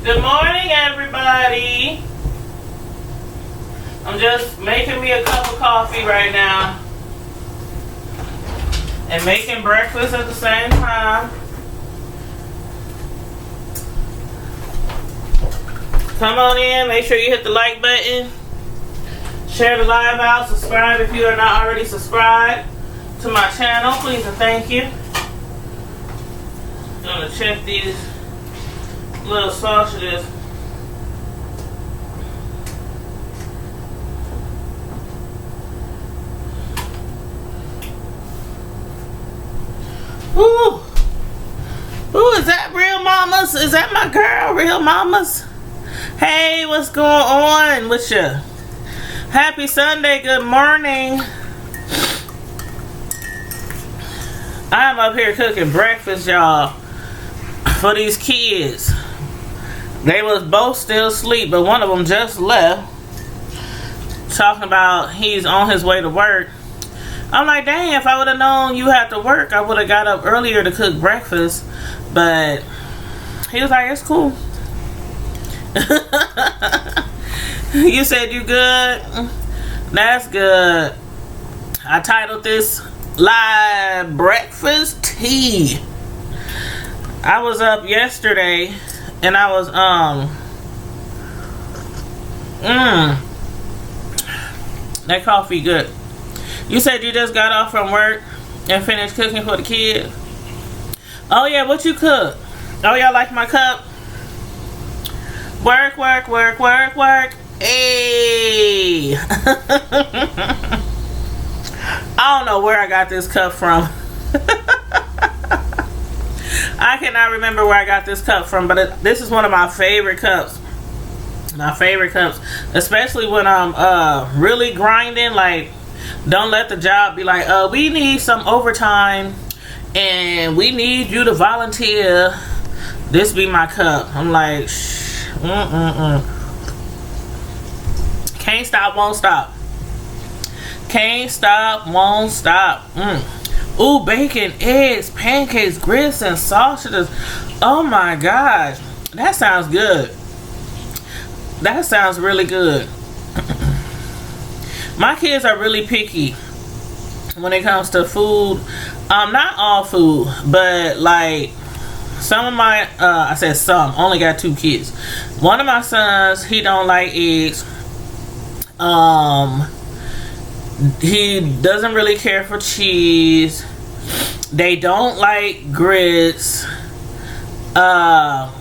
Good morning, everybody. I'm just making me a cup of coffee right now and making breakfast at the same time. Come on in, make sure you hit the like button, share the live out, subscribe if you are not already subscribed to my channel, please and thank you. I'm gonna check these little sausages. Ooh. Ooh, is that Real Mamas? Is that my girl, Real Mamas? Hey, what's going on with you? Happy Sunday, good morning. I'm up here cooking breakfast, y'all, for these kids. They was both still asleep, but one of them just left, talking about he's on his way to work. I'm like, dang, if I would have known you had to work, I would have got up earlier to cook breakfast. But he was like, it's cool. You said you good? That's good. I titled this Live Breakfast Tea. I was up yesterday and I was that coffee good. You said you just got off from work and finished cooking for the kids. Oh yeah, what you cook? Oh, y'all like my cup? Work, work, work, work, work. Hey. I don't know where I got this cup from. I cannot remember where I got this cup from, but this is one of my favorite cups. My favorite cups, especially when I'm really grinding. Like, don't let the job be like, we need some overtime and we need you to volunteer. This be my cup. I'm like, can't stop, won't stop. Can't stop, won't stop. Ooh, bacon, eggs, pancakes, grits, and sausages. Oh my gosh. That sounds good. That sounds really good. My kids are really picky when it comes to food. Not all food, but like some of my, I said some, only got 2 kids. One of my sons, he don't like eggs. He doesn't really care for cheese. They don't like grits. My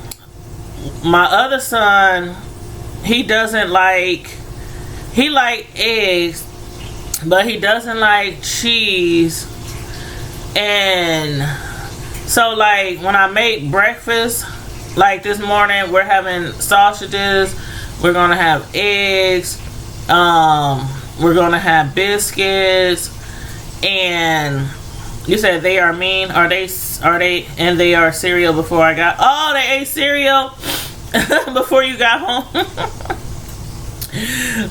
other son, he doesn't like, he like eggs, but he doesn't like cheese. And so like when I make breakfast, like this morning we're having sausages, we're gonna have eggs, we're gonna have biscuits. And you said they are mean. Are they and they are cereal before I got, oh, they ate cereal before you got home.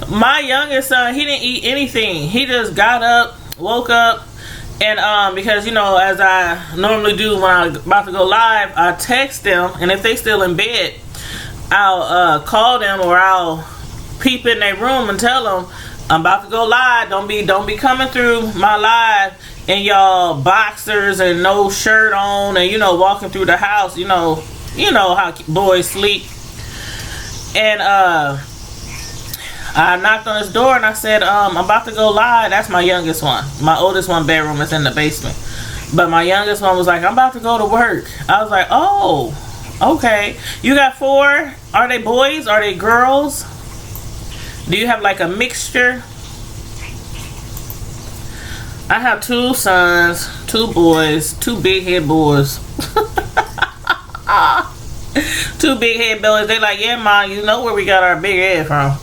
My youngest son, he didn't eat anything. He just got up, woke up, and because, you know, as I normally do when I'm about to go live, I text them, and if they still in bed, I'll call them, or I'll peep in their room and tell them I'm about to go live. Don't be coming through my live and y'all boxers and no shirt on and, you know, walking through the house. You know how boys sleep. And I knocked on his door and I said, I'm about to go live. That's my youngest one. My oldest one bedroom is in the basement. But my youngest one was like, I'm about to go to work. I was like, oh, okay. You got 4? Are they boys? Are they girls? Do you have like a mixture? I have 2 sons, 2 boys, 2 big head boys. 2 big head boys. They like, yeah, Mom, you know where we got our big head from.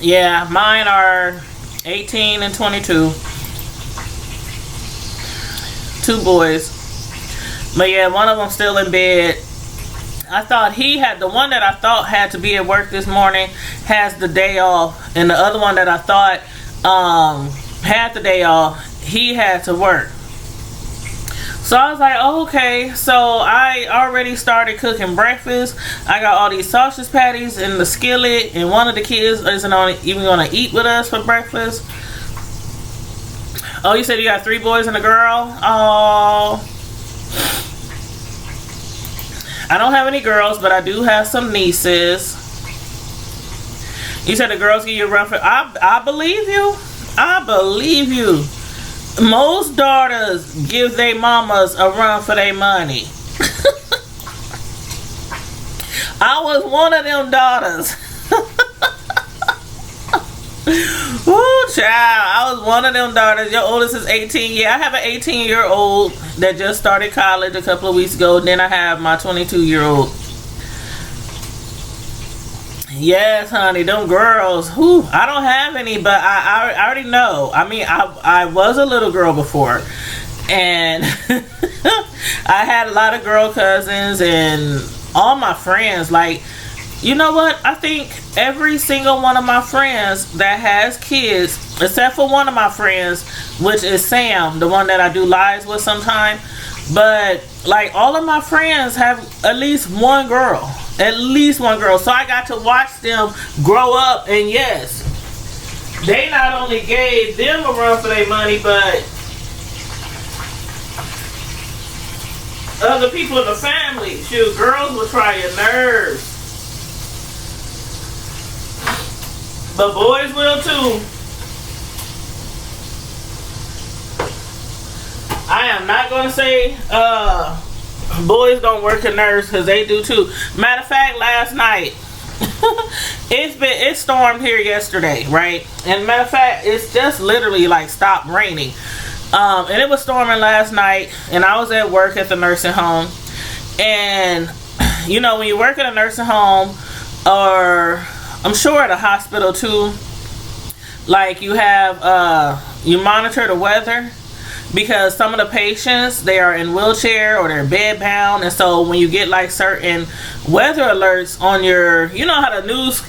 Yeah, mine are 18 and 22. 2 boys. But yeah, one of them still in bed. I thought he had, the one that I thought had to be at work this morning has the day off, and the other one that I thought had the day off, he had to work. So I was like, oh, okay. So I already started cooking breakfast. I got all these sausage patties in the skillet, and one of the kids isn't even going to eat with us for breakfast. Oh, you said you got 3 boys and a girl? Oh. I don't have any girls, but I do have some nieces. You said the girls give you a run for... I believe you. I believe you. Most daughters give their mamas a run for their money. I was one of them daughters. Woo, child. I was one of them daughters. Your oldest is 18. Yeah, I have an 18-year-old that just started college a couple of weeks ago. Then I have my 22-year-old. Yes, honey, them girls. Whew, I don't have any, but I already know. I mean, I was a little girl before, and I had a lot of girl cousins and all my friends. Like, you know what? I think every single one of my friends that has kids, except for one of my friends, which is Sam, the one that I do lives with sometime. But like all of my friends have at least one girl. At least one girl. So I got to watch them grow up, and yes, they not only gave them a run for their money, but other people in the family. Shoot, girls will try your nerves. But boys will too. I am not going to say boys don't work a nurse, because they do too. Matter of fact, last night it stormed here yesterday, right? And matter of fact, it's just literally like stopped raining. And it was storming last night, and I was at work at the nursing home. And you know, when you work at a nursing home, or I'm sure at a hospital too, like you have you monitor the weather. Because some of the patients, they are in wheelchair or they're bed bound, and so when you get like certain weather alerts on your, you know how the news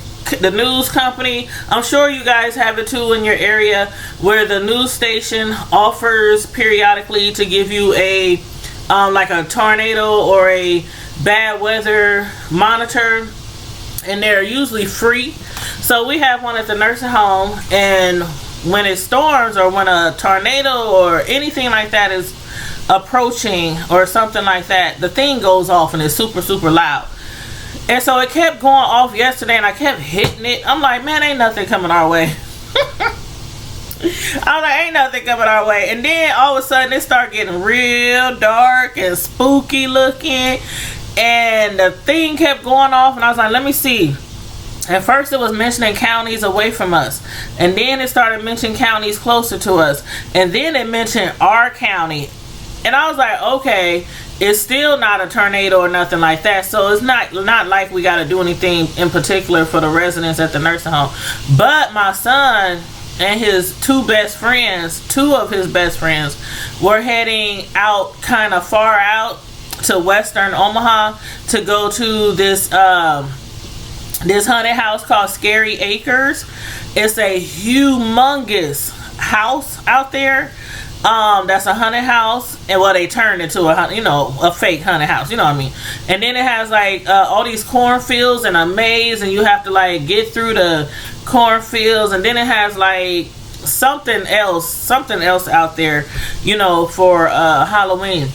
company, I'm sure you guys have it too in your area, where the news station offers periodically to give you a like a tornado or a bad weather monitor, and they're usually free. So we have one at the nursing home, and when it storms or when a tornado or anything like that is approaching or something like that, the thing goes off and it's super, super loud. And so it kept going off yesterday, and I kept hitting it. I'm like, man, ain't nothing coming our way. I was like, ain't nothing coming our way. And then all of a sudden it started getting real dark and spooky looking, and the thing kept going off, and I was like, let me see. At first it was mentioning counties away from us, and then it started mentioning counties closer to us, and then it mentioned our county, and I was like, okay, it's still not a tornado or nothing like that, so it's not like we got to do anything in particular for the residents at the nursing home. But my son and his two of his best friends were heading out, kind of far out to western Omaha, to go to this this haunted house called Scary Acres. It's a humongous house out there. That's a haunted house, and well, they turned into a fake haunted house. You know what I mean? And then it has like all these cornfields and a maze, and you have to like get through the cornfields, and then it has like something else out there, you know, for Halloween.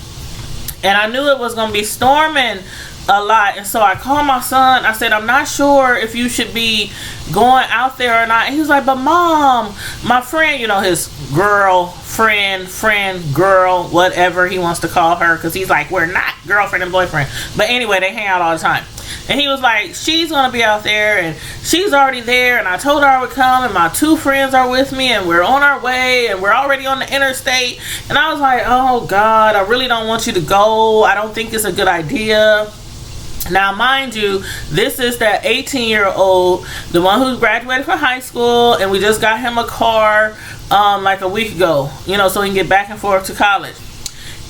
And I knew it was gonna be storming a lot, and so I called my son. I said, I'm not sure if you should be going out there or not. And he was like, but mom, my friend, you know, his friend, girl, whatever he wants to call her, because he's like, we're not girlfriend and boyfriend, but anyway, they hang out all the time. And he was like, she's gonna be out there, and she's already there, and I told her I would come, and my two friends are with me, and we're on our way, and we're already on the interstate. And I was like, oh God, I really don't want you to go. I don't think it's a good idea. Now, mind you, this is that 18-year-old, the one who graduated from high school, and we just got him a car like a week ago, you know, so he can get back and forth to college.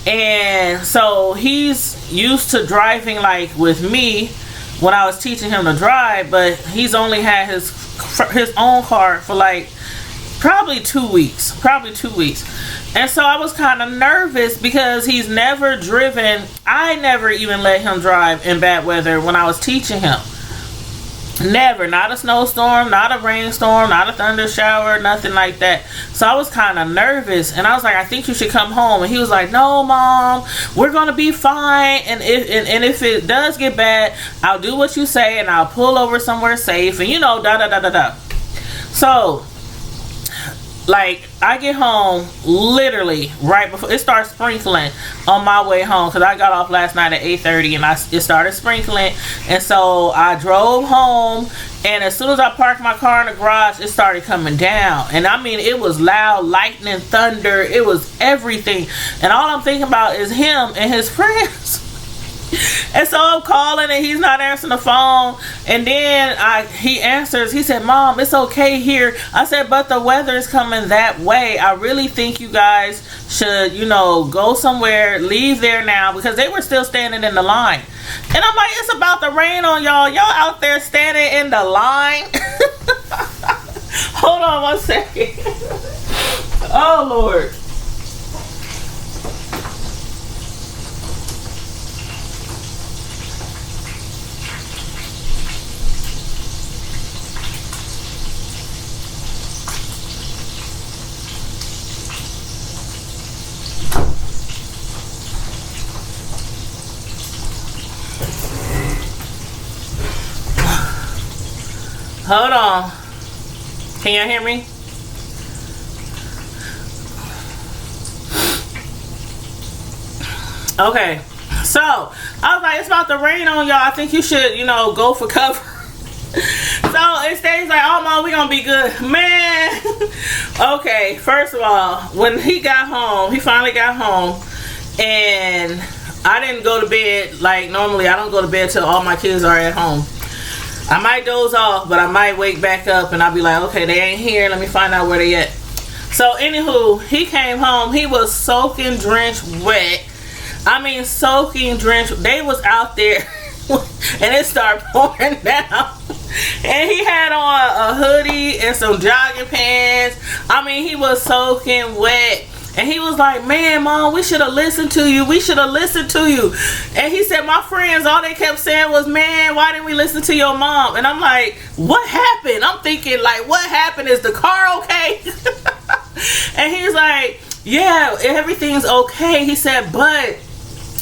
And so he's used to driving like with me when I was teaching him to drive, but he's only had his own car for like probably 2 weeks. And so I was kind of nervous because he's never driven. I never even let him drive in bad weather when I was teaching him. Never. Not a snowstorm, not a rainstorm, not a thunder shower, nothing like that. So I was kind of nervous, and I was like, I think you should come home. And he was like, no, Mom, we're gonna be fine, and if it does get bad, I'll do what you say, and I'll pull over somewhere safe, and da da da da da. So like, I get home literally right before it starts sprinkling on my way home, because I got off last night at 8:30 and it started sprinkling. And so I drove home, and as soon as I parked my car in the garage, it started coming down. And I mean, it was loud, lightning, thunder, it was everything. And all I'm thinking about is him and his friends. And so I'm calling, and he's not answering the phone. And then he answers. He said, Mom, it's okay here. I said, but the weather is coming that way. I really think you guys should, go somewhere, leave there now, because they were still standing in the line. And I'm like, it's about to rain on y'all. Y'all out there standing in the line. Hold on 1 second. Oh, Lord. Hold on. Can y'all hear me? Okay. So, I was like, it's about to rain on y'all. I think you should, go for cover. So, instead, he's like, oh, Mom, we gonna be good. Man. Okay, first of all, when he finally got home, and I didn't go to bed like normally. I don't go to bed till all my kids are at home. I might doze off, but I might wake back up and I'll be like, okay, they ain't here. Let me find out where they at. So, anywho, he came home. He was soaking, drenched, wet. I mean, soaking, drenched. They was out there and it started pouring down. And he had on a hoodie and some jogging pants. I mean, he was soaking wet. And he was like, man, Mom, we should have listened to you. We should have listened to you. And he said, my friends, all they kept saying was, man, why didn't we listen to your mom? And I'm like, what happened? I'm thinking, like, what happened? Is the car okay? And he's like, yeah, everything's okay. He said, but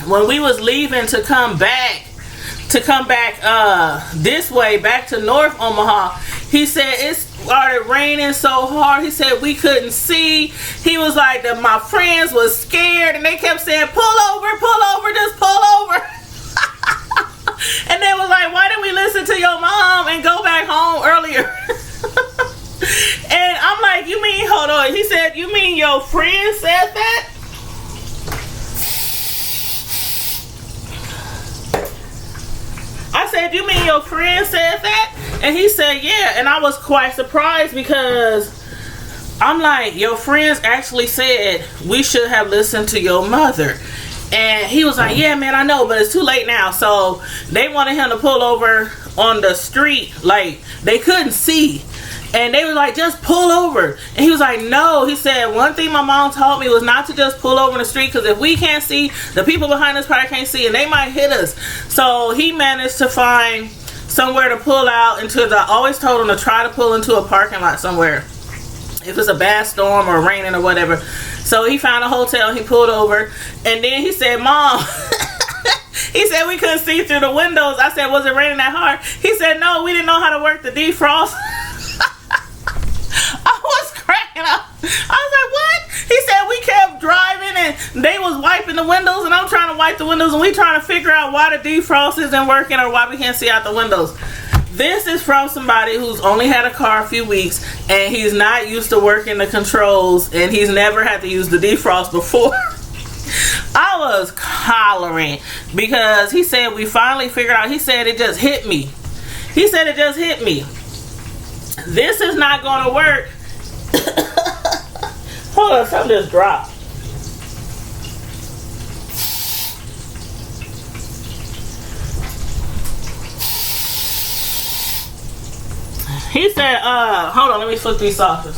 when we was leaving to come back this way, back to North Omaha, he said it started raining so hard. He said we couldn't see. He was like, my friends was scared, and they kept saying, pull over, just pull over. And they was like, why didn't we listen to your mom and go back home earlier? And I'm like, you mean, hold on. He said, you mean your friend said that? I said, you mean your friend said that? And he said, yeah. And I was quite surprised, because I'm like, your friends actually said we should have listened to your mother. And he was like, yeah, man, I know, but it's too late now. So they wanted him to pull over on the street. Like, they couldn't see. And they were like, just pull over. And he was like, no. He said, one thing my mom taught me was not to just pull over in the street, because if we can't see, the people behind us probably can't see, and they might hit us. So he managed to find somewhere to pull out into. I always told him to try to pull into a parking lot somewhere if it's a bad storm or raining or whatever. So he found a hotel, he pulled over, and then he said, Mom, he said we couldn't see through the windows. I said, was it raining that hard? He said, no, we didn't know how to work the defrost. I was cracking up. I was like, what? He said we kept driving and they was wiping the windows, and I'm trying to wipe the windows, and we trying to figure out why the defrost isn't working or why we can't see out the windows. This is from somebody who's only had a car a few weeks, and he's not used to working the controls, and he's never had to use the defrost before. I was hollering because he said we finally figured out. He said it just hit me. He said it just hit me. This is not going to work. Hold on, something just dropped. He said, hold on, let me flip these saucers.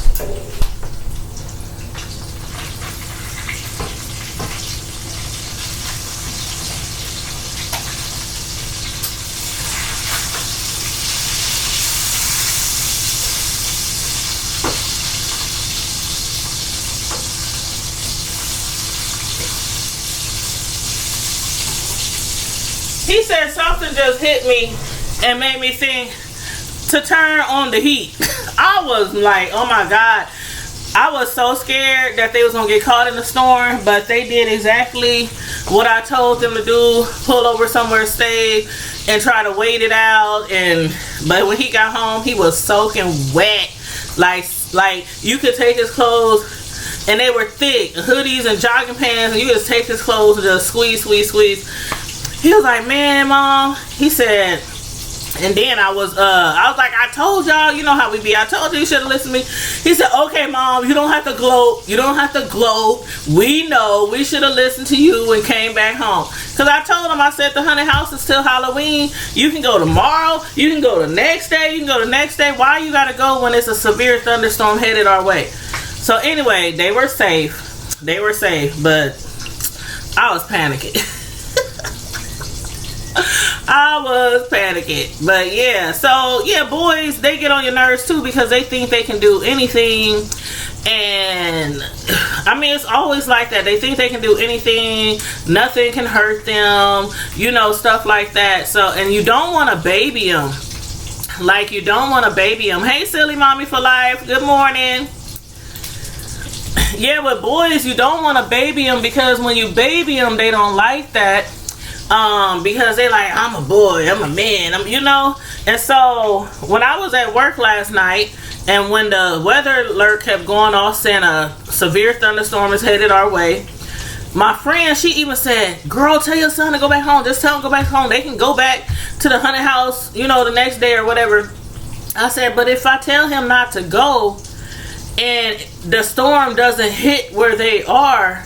he said something just hit me and made me think to turn on the heat. I was like, oh my God. I was so scared that they was gonna get caught in the storm, but they did exactly what I told them to do. Pull over somewhere safe and try to wait it out. But when he got home, he was soaking wet. Like you could take his clothes, and they were thick, hoodies and jogging pants, and you just take his clothes and just squeeze. He was like, man, Mom, he said. And then I was like, I told y'all, you know how we be. I told you should have listened to me. He said, okay, Mom, you don't have to gloat. You don't have to gloat. We know we should have listened to you and came back home. Because I told him, I said, the haunted house is till Halloween. You can go tomorrow. You can go the next day. You can go the next day. Why you got to go when it's a severe thunderstorm headed our way? So anyway, they were safe. They were safe. But I was panicking. I was panicking. But yeah, so yeah, boys, they get on your nerves too because they think they can do anything. And I mean, it's always like that. They think they can do anything, nothing can hurt them, you know, stuff like that. So, and you don't want to baby them. Like, you don't want to baby them. Hey, Silly Mommy for Life, good morning. Yeah, with boys, you don't want to baby them because when you baby them, they don't like that. Because they like, I'm a boy, I'm a man, you know. And so when I was at work last night, and when the weather alert kept going off saying a severe thunderstorm is headed our way, my friend, she even said, girl, tell your son to go back home. Just tell him to go back home. They can go back to the haunted house, you know, the next day or whatever. I said, but if I tell him not to go and the storm doesn't hit where they are,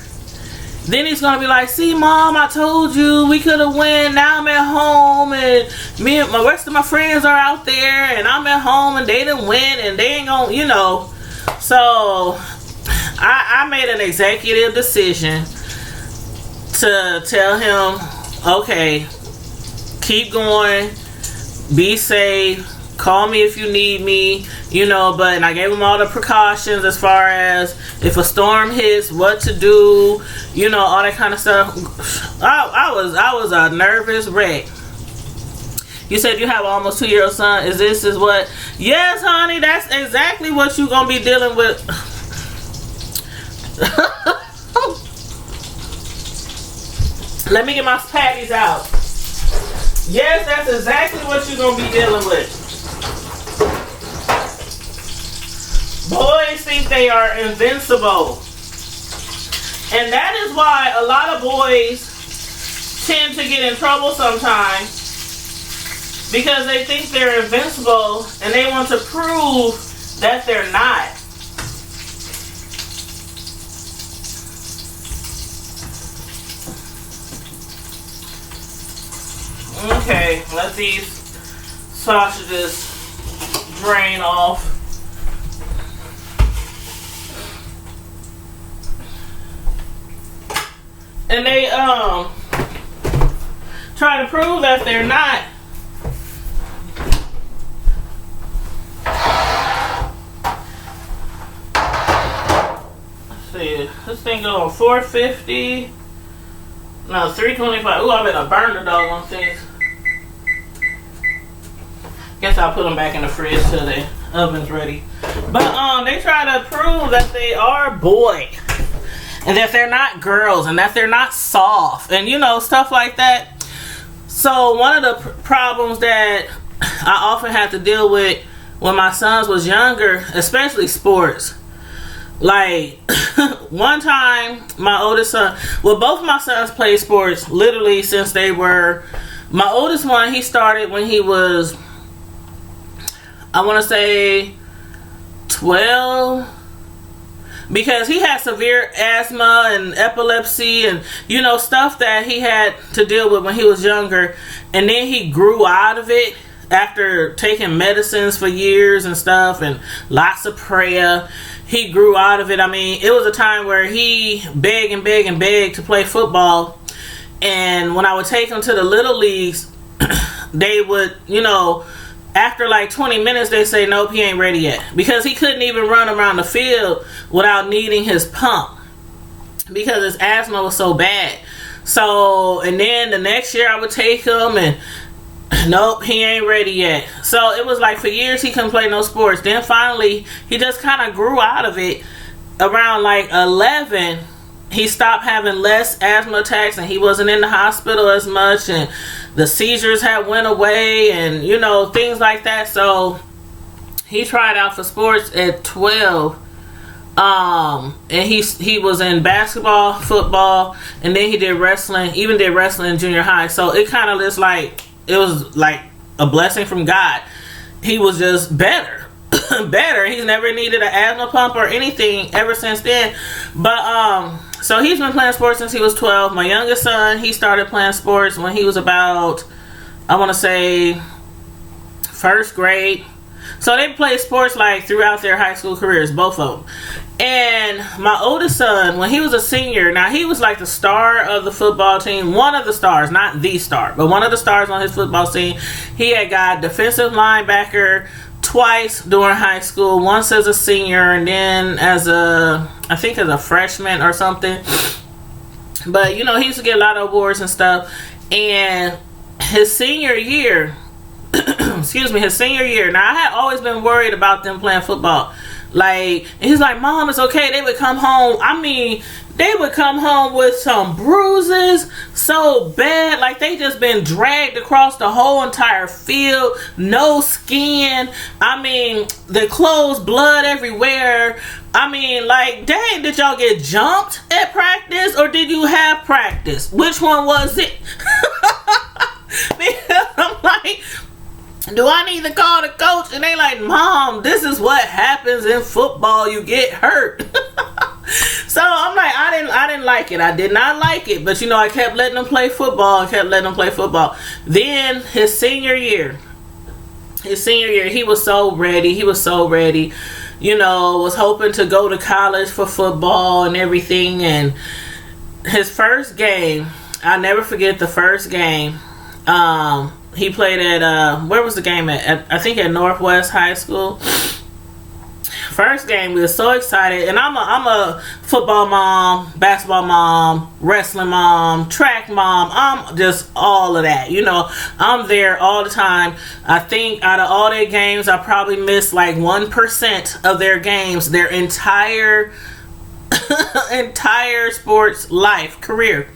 then he's gonna be like, see, Mom, I told you we could have went. Now I'm at home and me and the rest of my friends are out there and I'm at home and they didn't win and they ain't gonna, you know. So I made an executive decision to tell him, okay, keep going, be safe, call me if you need me, you know. But and I gave him all the precautions as far as if a storm hits, what to do, you know, all that kind of stuff. I was a nervous wreck. You said you have an almost 2-year-old son. Is what? Yes, honey, that's exactly what you're gonna be dealing with. Let me get my patties out. Yes, that's exactly what you're gonna be dealing with. Boys think they are invincible. And that is why a lot of boys tend to get in trouble sometimes. Because they think they're invincible and they want to prove that they're not. Okay, let these sausages drain off. And they try to prove that they're not. Let's see, this thing goes on 450. No, 325. Ooh, I better burn the doggone things. Guess I'll put them back in the fridge till the oven's ready. But they try to prove that they are boy. And that they're not girls, and that they're not soft, and you know, stuff like that. So one of the problems that I often had to deal with when my sons was younger, especially sports. Like one time, my oldest son, well, both of my sons played sports literally since they were. My oldest one, he started when he was, I want to say, 12. Because he had severe asthma and epilepsy and, you know, stuff that he had to deal with when he was younger. And then he grew out of it after taking medicines for years and stuff and lots of prayer. He grew out of it. I mean, it was a time where he begged and begged and begged to play football. And when I would take him to the little leagues, they would, you know, after like 20 minutes, they say, nope, he ain't ready yet. Because he couldn't even run around the field without needing his pump. Because his asthma was so bad. So, and then the next year I would take him, and nope, he ain't ready yet. So it was like for years he couldn't play no sports. Then finally he just kind of grew out of it. Around like 11, he stopped having less asthma attacks, and he wasn't in the hospital as much, and the seizures had went away, and you know, things like that. So he tried out for sports at 12. And he was in basketball, football, and then he did wrestling, even did wrestling in junior high. So it kind of just like, it was like a blessing from God. He was just better. Better. He's never needed an asthma pump or anything ever since then. But so he's been playing sports since he was 12. My youngest son, he started playing sports when he was about, I want to say, first grade. So they played sports like throughout their high school careers, both of them. And my oldest son, when he was a senior, now he was like the star of the football team, one of the stars, not the star, but one of the stars on his football team. He had got defensive linebacker twice during high school, once as a senior and then as a, I think as a freshman or something. But you know, he used to get a lot of awards and stuff. And his senior year, excuse me, his senior year, now I had always been worried about them playing football. Like, and he's like, Mom, it's okay. They would come home. I mean, they would come home with some bruises so bad. Like, they just been dragged across the whole entire field. No skin. I mean, the clothes, blood everywhere. I mean, like, dang, did y'all get jumped at practice or did you have practice? Which one was it? I'm like, do I need to call the coach? And they like, Mom, this is what happens in football. You get hurt. So I'm like, I didn't like it. I did not like it. But you know, I kept letting him play football and kept letting him play football. Then his senior year, he was so ready. He was so ready. You know, was hoping to go to college for football and everything. And his first game, I'll never forget the first game. He played at, where was the game at? I think at Northwest High School. First game, we were so excited. And I'm a football mom, basketball mom, wrestling mom, track mom. I'm just all of that. You know, I'm there all the time. I think out of all their games, I probably missed like 1% of their games, their entire sports life, career.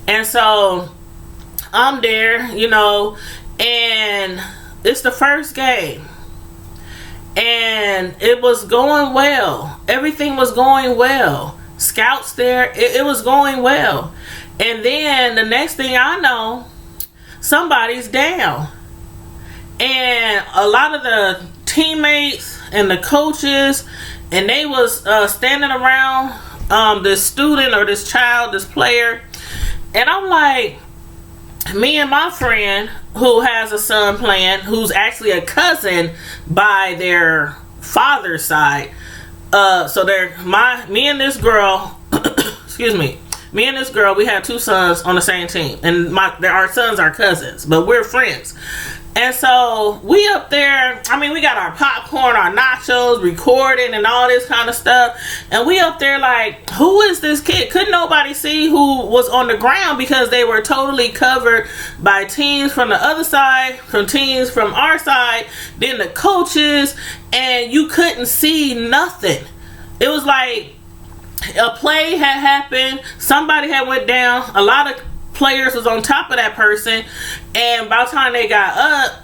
And so I'm there, you know, and it's the first game. And it was going well. Everything was going well. Scouts there, it was going well. And then the next thing I know, somebody's down. And a lot of the teammates and the coaches, and they was standing around this student or this child, this player. And I'm like, me and my friend who has a son playing, who's actually a cousin by their father's side. So me and this girl, excuse me, we had two sons on the same team, and our sons are cousins, but we're friends. And so we up there, I mean, we got our popcorn, our nachos, recording and all this kind of stuff. And we up there like, who is this kid? Couldn't nobody see who was on the ground because they were totally covered by teams from the other side, from teams from our side, then the coaches, and you couldn't see nothing. It was like a play had happened, somebody had went down, a lot of players was on top of that person, and by the time they got up,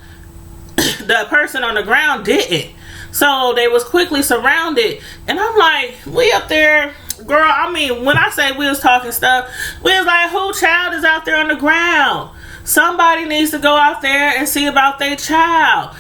the person on the ground didn't. So they was quickly surrounded, and I'm like, we up there, girl. I mean, when I say we was talking stuff, we was like, who child is out there on the ground? Somebody needs to go out there and see about their child.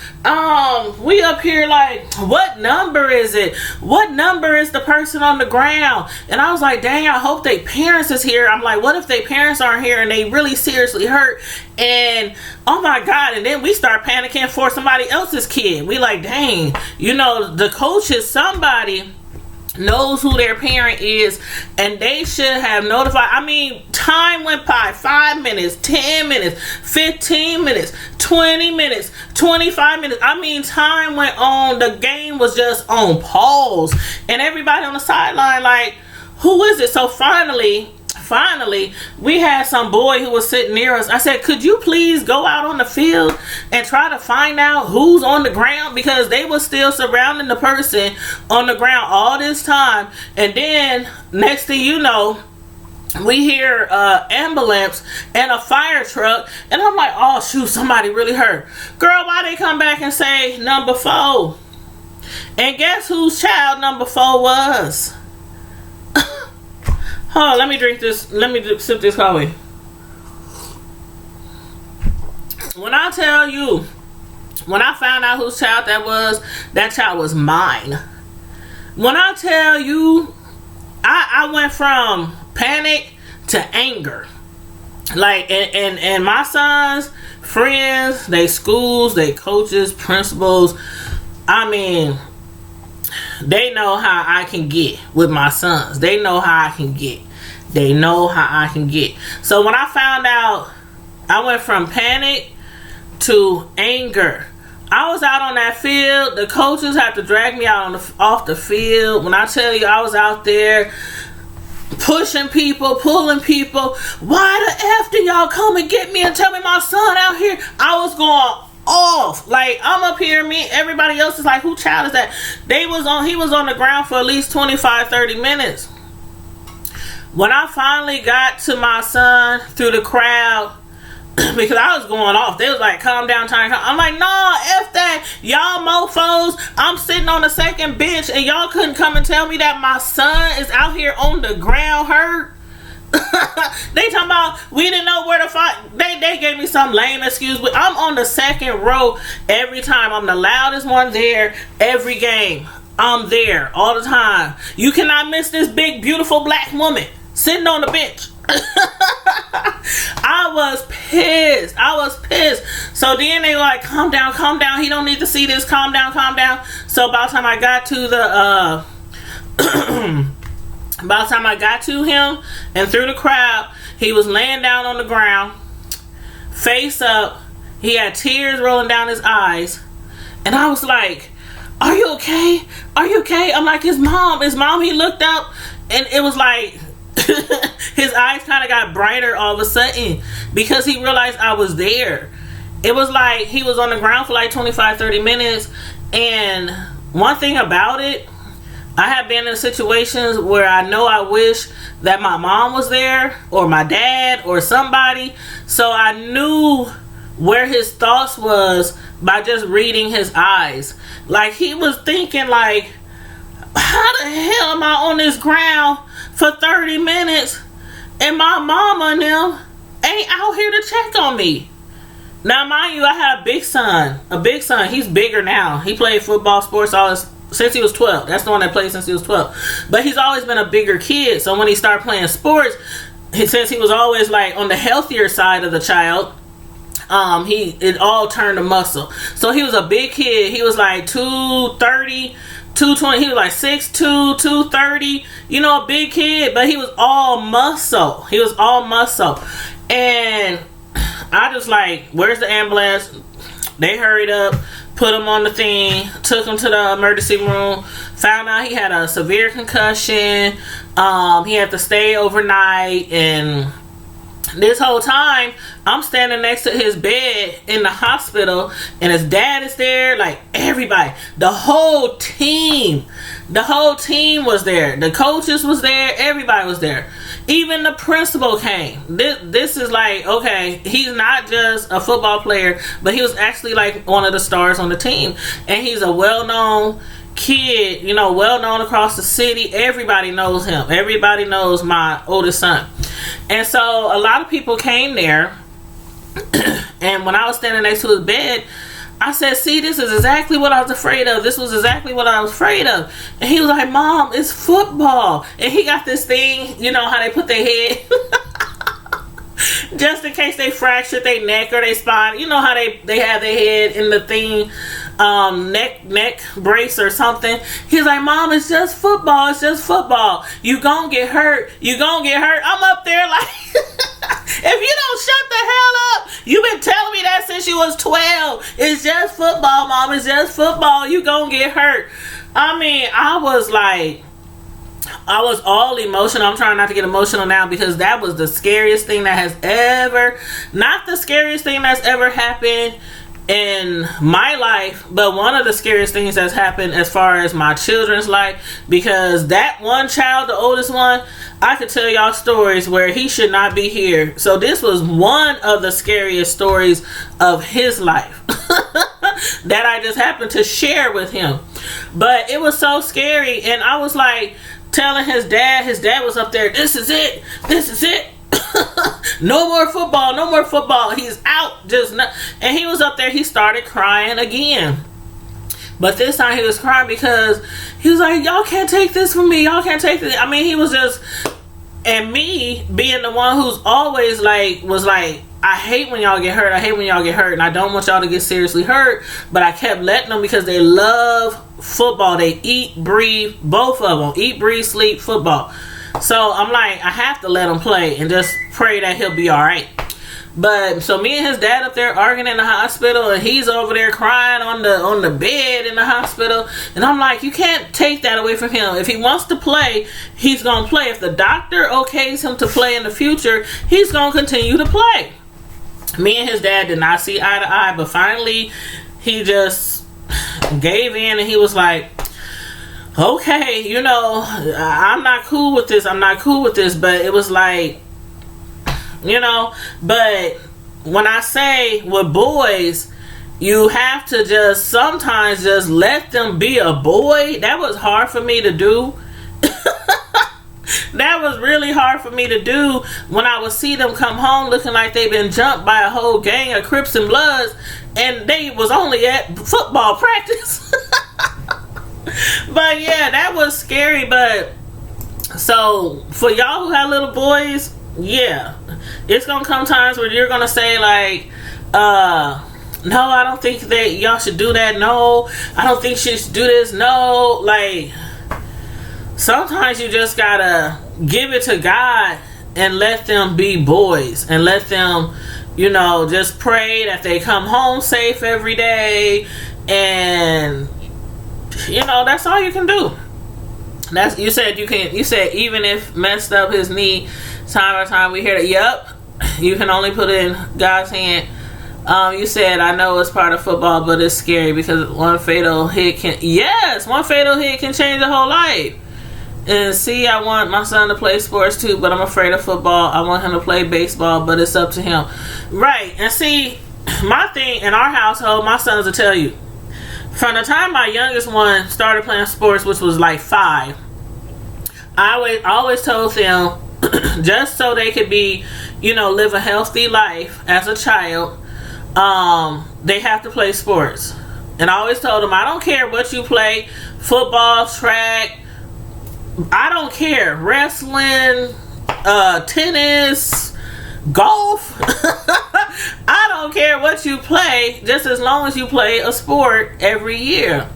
We up here like, what number is it? What number is the person on the ground? And I was like, dang, I hope their parents is here. I'm like, what if their parents aren't here and they really seriously hurt? And oh my God. And then we start panicking for somebody else's kid. We like, dang, you know, the coach is somebody knows who their parent is, and they should have notified. I mean, time went by, 5 minutes, 10 minutes, 15 minutes, 20 minutes, 25 minutes. I mean, time went on. The game was just on pause, and everybody on the sideline like, who is it? So finally finally, we had some boy who was sitting near us. I said, could you please go out on the field and try to find out who's on the ground? Because they were still surrounding the person on the ground all this time. And then, next thing you know, we hear ambulance and a fire truck. And I'm like, oh, shoot, somebody really hurt. Girl, why they come back and say number 4? And guess whose child number 4 was? Hold on, let me drink this. Let me sip this coffee. When I tell you, when I found out whose child that child was mine. When I tell you, I went from panic to anger. Like, and my sons, friends, they schools, they coaches, principals, I mean, they know how I can get with my sons. They know how I can get. They know how I can get. So when I found out, I went from panic to anger. I was out on that field. The coaches had to drag me out off the field. When I tell you, I was out there pushing people, pulling people. Why the F do y'all come and get me and tell me my son out here? I was going off. Like, I'm up here, everybody else is like, who child is that? He was on the ground for at least 25-30 minutes. When I finally got to my son through the crowd, because I was going off, they was like, calm down, time. I'm like, nah, F that, y'all mofos. I'm sitting on the second bench and y'all couldn't come and tell me that my son is out here on the ground hurt. They talking about we didn't know where to find. They gave me some lame excuse, but I'm on the second row every time. I'm the loudest one there every game. I'm there all the time. You cannot miss this big beautiful black woman sitting on the bench. I was pissed. So then they were like, calm down, he don't need to see this, calm down. So by the time I got to him and through the crowd, he was laying down on the ground, face up. He had tears rolling down his eyes. And I was like, are you okay? I'm like, his mom. He looked up and it was like his eyes kind of got brighter all of a sudden because he realized I was there. It was like he was on the ground for like 25-30 minutes. And one thing about it, I have been in situations where I know I wish that my mom was there or my dad or somebody. So I knew where his thoughts was by just reading his eyes. Like, he was thinking like, how the hell am I on this ground for 30 minutes and my mama and them ain't out here to check on me? Now, mind you, I had a big son. He's bigger now. He played football, sports, since he was 12. That's the one that played since he was 12. But he's always been a bigger kid. So when he started playing sports, since he was always like on the healthier side of the child, it all turned to muscle. So he was a big kid. He was like 230, 220. He was like 6'2", 230. You know, a big kid, but he was all muscle. And I just like, where's the ambulance? They hurried up, put him on the thing, took him to the emergency room, found out he had a severe concussion. He had to stay overnight, and this whole time I'm standing next to his bed in the hospital, and his dad is there, like everybody, the whole team was there, the coaches was there, everybody was there, even the principal came. This is like, okay, he's not just a football player, but he was actually like one of the stars on the team, and he's a well-known kid, you know, well-known across the city. Everybody knows him. Everybody knows my oldest son. And so a lot of people came there, and when I was standing next to his bed, I said, see, this is exactly what I was afraid of. This was exactly what I was afraid of. And he was like, Mom, it's football. And he got this thing, you know how they put their head just in case they fractured their neck or their spine. You know how they have their head in the thing, neck brace or something. He's like, Mom, it's just football. You gonna get hurt. I'm up there like, if you don't shut the hell up, you've been telling me that since you was 12. It's just football, Mom. It's just football. You gonna get hurt. I mean, I was like, I was all emotional. I'm trying not to get emotional now because that was the scariest thing that has ever, not the scariest thing that's ever happened in my life, but one of the scariest things that's happened as far as my children's life, because that one child, the oldest one, I could tell y'all stories where he should not be here. So this was one of the scariest stories of his life that I just happened to share with him. But it was so scary, and I was like telling his dad was up there, this is it, no more football, he's out, just not. And he was up there, he started crying again, but this time he was crying because he was like, y'all can't take this from me, y'all can't take this. I mean, he was just, and me being the one who's always like, was like, I hate when y'all get hurt, and I don't want y'all to get seriously hurt, but I kept letting them because they love football. They eat, breathe, both of them eat, breathe, sleep football. So I'm like, I have to let him play and just pray that he'll be all right. But so me and his dad up there arguing in the hospital, and he's over there crying on the bed in the hospital, and I'm like, you can't take that away from him. If he wants to play, he's gonna play. If the doctor okays him to play in the future, he's gonna continue to play. Me and his dad did not see eye to eye, but finally he just gave in, and he was like, okay, you know, I'm not cool with this, but it was like, you know, but when I say with boys, you have to just sometimes just let them be a boy. That was hard for me to do. That was really hard for me to do when I would see them come home looking like they've been jumped by a whole gang of Crips and Bloods, and they was only at football practice. But yeah, that was scary. But so for y'all who have little boys, yeah, it's gonna come times where you're gonna say like, no, I don't think that y'all should do that. No, I don't think she should do this. No, like sometimes you just gotta give it to God and let them be boys, and let them, you know, just pray that they come home safe every day, and you know, that's all you can do. That's, you said even if messed up his knee time after time, we hear that. Yep, you can only put it in God's hand. You said, I know it's part of football, but it's scary because one fatal hit can change the whole life. And see, I want my son to play sports too, but I'm afraid of football. I want him to play baseball, but it's up to him. Right. And see, my thing in our household, my sons will tell you, from the time my youngest one started playing sports, which was like 5, I always told them, just so they could be, you know, live a healthy life as a child, they have to play sports. And I always told them, I don't care what you play, football, track, I don't care, wrestling, tennis, golf. I don't care what you play, just as long as you play a sport every year.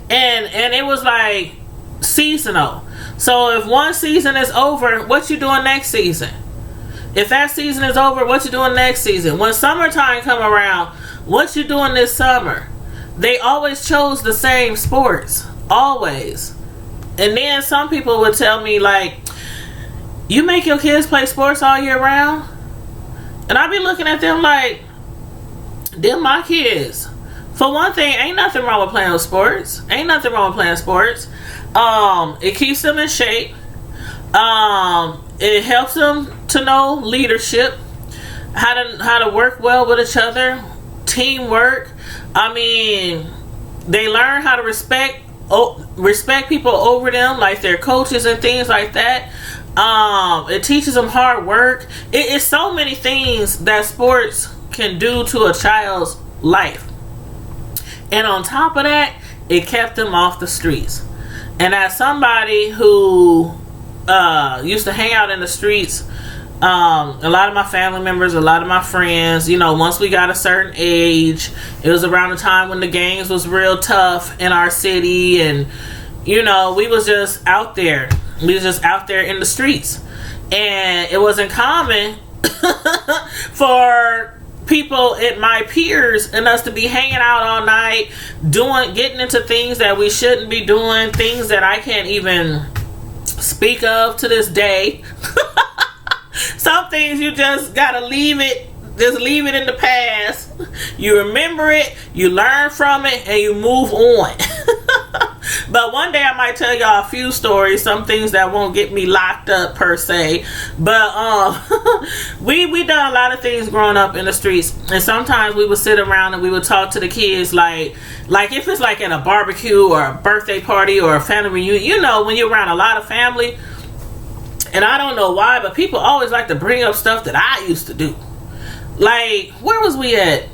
And it was like seasonal. So if one season is over, what you doing next season? If that season is over, what you doing next season? When summertime come around, what you doing this summer? They always chose the same sports, always. And then some people would tell me like, you make your kids play sports all year round? And I'd be looking at them like, they're my kids. For one thing, ain't nothing wrong with playing sports. It keeps them in shape. It helps them to know leadership, how to work well with each other, teamwork. I mean, they learn how to respect people over them, like their coaches and things like that. It teaches them hard work. It's so many things that sports can do to a child's life. And on top of that, it kept them off the streets. And as somebody who used to hang out in the streets, a lot of my family members, a lot of my friends, you know, once we got a certain age, it was around the time when the gangs was real tough in our city, and you know, we was just out there in the streets, and it wasn't common for people, my peers and us, to be hanging out all night, getting into things that we shouldn't be doing, things that I can't even speak of to this day. Some things you just gotta leave it. Just leave it in the past. You remember it, you learn from it, and you move on. But one day I might tell y'all a few stories, some things that won't get me locked up per se. But we done a lot of things growing up in the streets, and sometimes we would sit around and we would talk to the kids like if it's like at a barbecue or a birthday party or a family reunion. You know, when you're around a lot of family, and I don't know why, but people always like to bring up stuff that I used to do. Like, where was we at?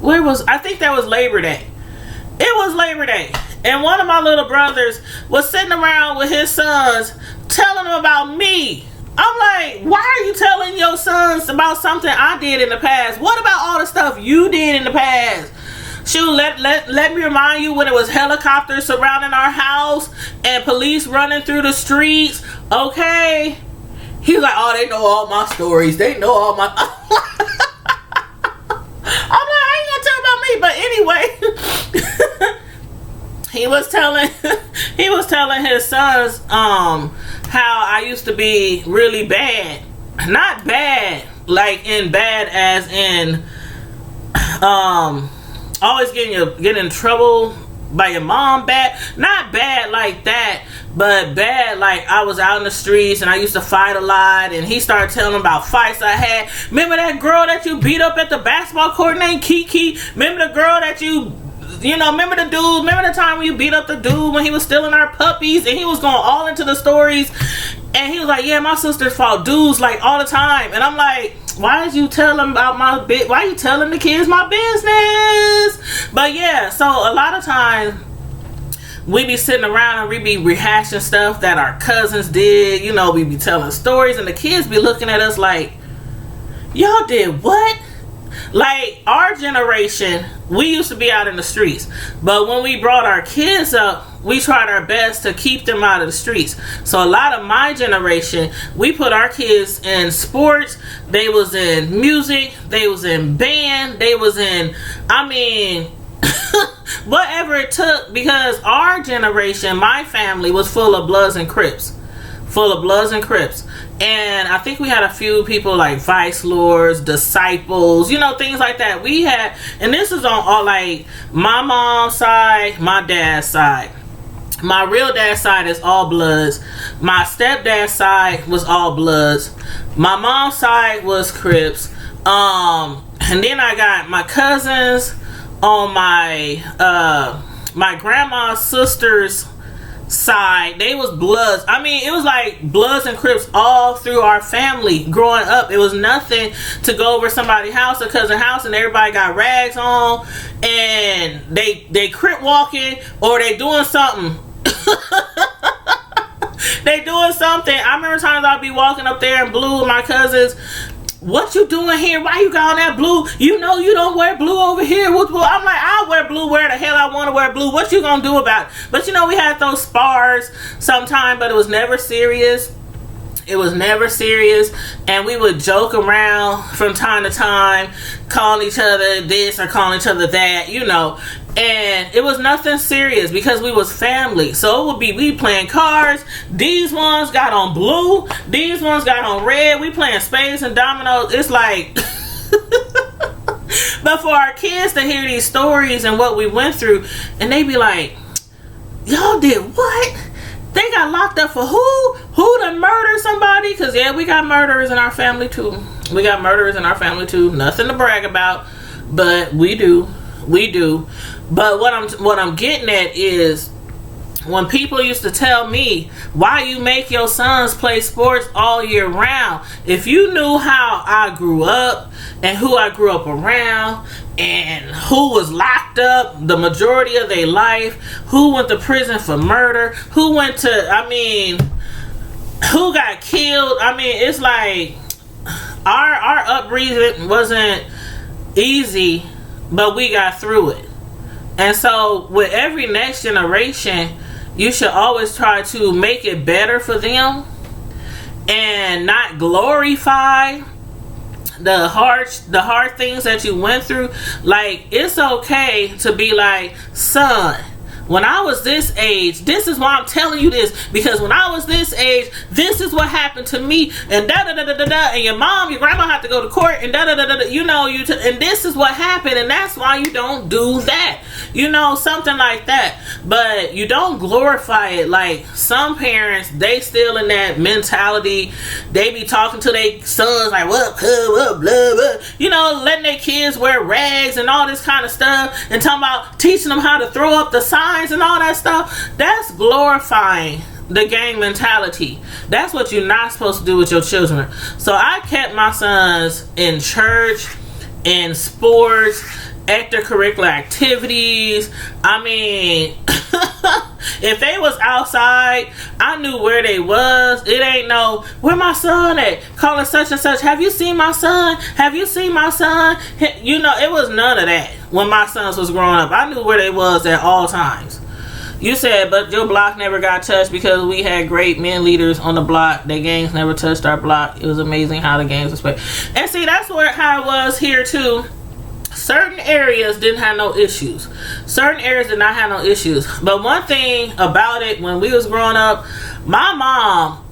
I think that was Labor Day. It was Labor Day. And one of my little brothers was sitting around with his sons telling them about me. I'm like, why are you telling your sons about something I did in the past? What about all the stuff you did in the past? Shoot, let me remind you when it was helicopters surrounding our house and police running through the streets. Okay. He was like, oh, they know all my stories. They know all my... I'm like, I ain't gonna tell about me. But anyway, he was telling his sons how I used to be really bad. Not bad, like in bad as in always getting in trouble by your mom. Bad, not bad like that, but bad like I was out in the streets and I used to fight a lot. And he started telling him about fights I had. Remember that girl that you beat up at the basketball court named Kiki? Remember the girl that remember the dude? Remember the time when you beat up the dude when he was stealing our puppies? And he was going all into the stories. And he was like, yeah, my sisters fought dudes like all the time. And I'm like, why did you tell them about why you telling the kids my business? But yeah, so a lot of times we be sitting around and we be rehashing stuff that our cousins did. You know, we be telling stories and the kids be looking at us like, y'all did what? Like, our generation, we used to be out in the streets. But when we brought our kids up, we tried our best to keep them out of the streets. So a lot of my generation, we put our kids in sports. They was in music. They was in band. They was in, whatever it took. Because our generation, my family, was full of Bloods and Crips. And I think we had a few people like Vice Lords, Disciples, things like that. We had, and this is on all like my mom's side, my dad's side. My real dad's side is all Bloods. My stepdad's side was all Bloods. My mom's side was Crips. And then I got my cousins on my grandma's sister's side. They was Bloods. It was like Bloods and Crips all through our family growing up. It was nothing to go over somebody's house or cousin's house and everybody got rags on and they Crip walking or they doing something. They doing something. I remember times I'd be walking up there in blue with my cousins. What you doing here? Why you got on that blue? You know you don't wear blue over here. I'm like, I'll wear blue where the hell I want to wear blue. What you gonna do about it? But we had those spars sometime, but it was never serious. It was never serious. And we would joke around from time to time, calling each other this or calling each other that, And it was nothing serious because we was family. So it would be we playing cards. These ones got on blue. These ones got on red. We playing spades and dominoes. It's like... But for our kids to hear these stories and what we went through, and they be like, y'all did what? They got locked up for who? Who done murdered somebody? Because, yeah, we got murderers in our family, too. Nothing to brag about, but we do. But what I'm getting at is when people used to tell me, why you make your sons play sports all year round? If you knew how I grew up and who I grew up around and who was locked up the majority of their life, who went to prison for murder, who got killed. It's like our upbringing wasn't easy, but we got through it. And so with every next generation, you should always try to make it better for them and not glorify the hard things that you went through. Like, it's okay to be like, son, when I was this age, this is why I'm telling you this, because when I was this age, this is what happened to me, and da da da da da da, and your mom, your grandma had to go to court, and da da da da da, you know, and this is what happened, and that's why you don't do that, you know, something like that. But you don't glorify it. Like some parents, they still in that mentality. They be talking to their sons like, what, blah, blah, you know, letting their kids wear rags and all this kind of stuff, and talking about teaching them how to throw up the signs and all that stuff. That's glorifying the gang mentality. That's what you're not supposed to do with your children. So I kept my sons in church, in sports, extracurricular activities. I mean, if they was outside, I knew where they was. It ain't no, where my son at? Calling such and such, have you seen my son? Have you seen my son? You know, it was none of that when my sons was growing up. I knew where they was at all times. You said, but your block never got touched because we had great men leaders on the block. Their gangs never touched our block. It was amazing how the gangs was played. And see, that's how it was here too. Certain areas didn't have no issues. Certain areas did not have no issues. But one thing about it, when we was growing up, my mom,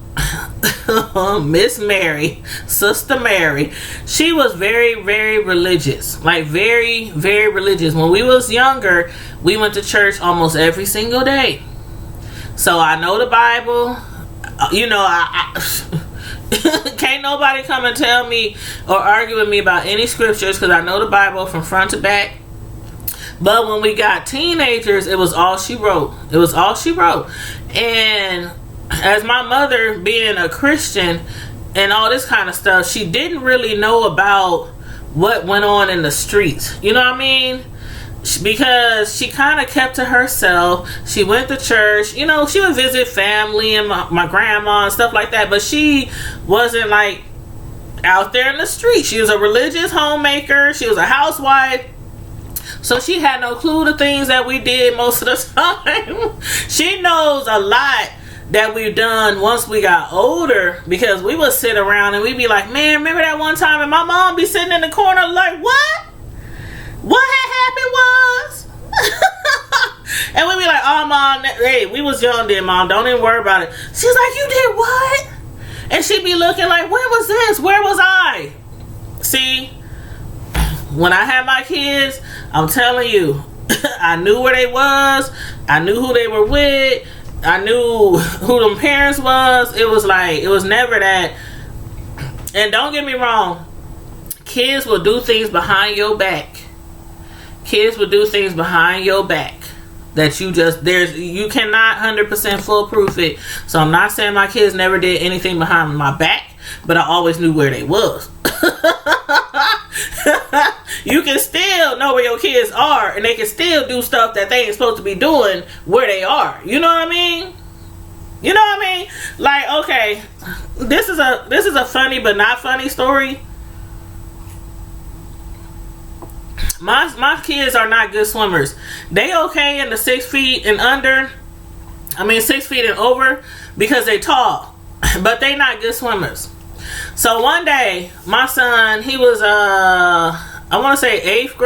Miss Mary, Sister Mary, she was very, very religious. Like very, very religious. When we was younger, we went to church almost every single day. So I know the Bible. You know, can't nobody come and tell me or argue with me about any scriptures, because I know the Bible from front to back. But when we got teenagers, it was all she wrote. It was all she wrote. And as my mother being a Christian and all this kind of stuff, she didn't really know about what went on in the streets. You know what I mean? Because she kind of kept to herself. She went to church, you know, she would visit family and my grandma and stuff like that, but she wasn't like out there in the street. She was a religious homemaker. She was a housewife. So she had no clue the things that we did most of the time. She knows a lot that we've done once we got older, because we would sit around and we'd be like, man, remember that one time? And my mom be sitting in the corner like, what? What had happened was, and we be like, oh mom, hey, we was young then, mom, don't even worry about it. She's like, you did what? And she'd be looking like, when was this? Where was I? See, when I had my kids, I'm telling you, I knew where they was. I knew who they were with. I knew who them parents was. It was like, it was never that. And don't get me wrong, kids will do things behind your back. Kids will do things behind your back that you cannot 100% foolproof it. So I'm not saying my kids never did anything behind my back, but I always knew where they was. You can still know where your kids are, and they can still do stuff that they ain't supposed to be doing where they are. You know what I mean? You know what I mean? Like, okay, this is a funny but not funny story. My kids are not good swimmers. They okay in the 6 feet and under. I mean 6 feet and over, because they tall, but they not good swimmers. So one day, my son, he was I want to say 8th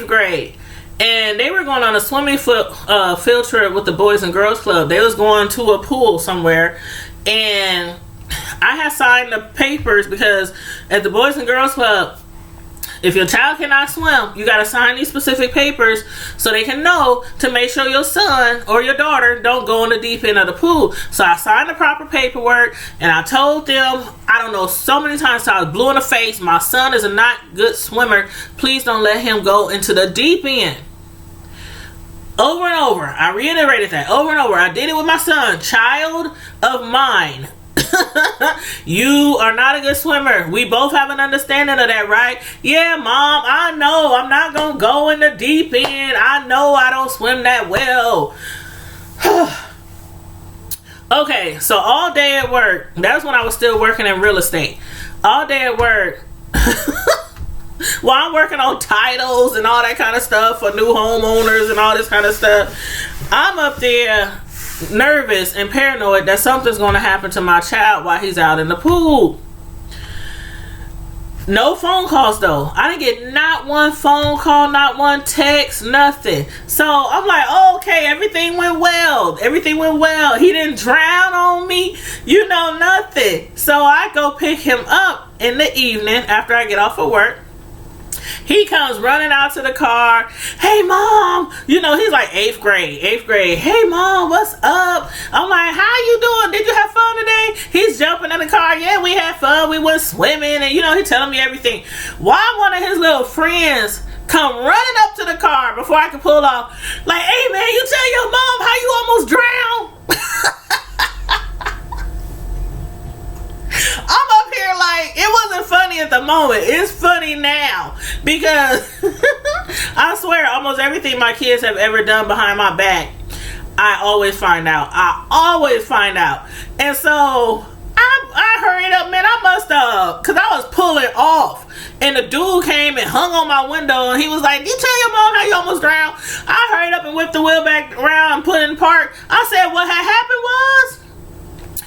grade. And they were going on a swimming field trip with the Boys and Girls Club. They was going to a pool somewhere, and I had signed the papers, because at the Boys and Girls Club, if your child cannot swim, you got to sign these specific papers so they can know to make sure your son or your daughter don't go in the deep end of the pool. So I signed the proper paperwork, and I told them, I don't know, so many times, so I was blue in the face, my son is a not good swimmer. Please don't let him go into the deep end. Over and over. I reiterated that over and over. I did it with my son. Child of mine. You are not a good swimmer. We both have an understanding of that, right? Yeah, mom, I know I'm not gonna go in the deep end. I know I don't swim that well. Okay, so all day at work, that's when I was still working in real estate. All day at work, while I'm working on titles and all that kind of stuff for new homeowners and all this kind of stuff, I'm up there nervous and paranoid that something's going to happen to my child while he's out in the pool. No phone calls though. I didn't get not one phone call, not one text, nothing. So I'm like, oh, okay, everything went well. Everything went well. He didn't drown on me, nothing. So I go pick him up in the evening after I get off of work. He comes running out to the car. Hey, Mom. He's like 8th grade. Hey, Mom, what's up? I'm like, how you doing? Did you have fun today? He's jumping in the car. Yeah, we had fun. We went swimming. And, he telling me everything. Why one of his little friends come running up to the car before I can pull off? Like, hey, man, you tell your mom how you almost drowned? I'm up here like, it wasn't funny at the moment. It's funny now because I swear almost everything my kids have ever done behind my back, I always find out. And so I hurried up, man. I must have, because I was pulling off. And the dude came and hung on my window and he was like, you tell your mom how you almost drowned? I hurried up and whipped the wheel back around and put it in park. I said what had happened was,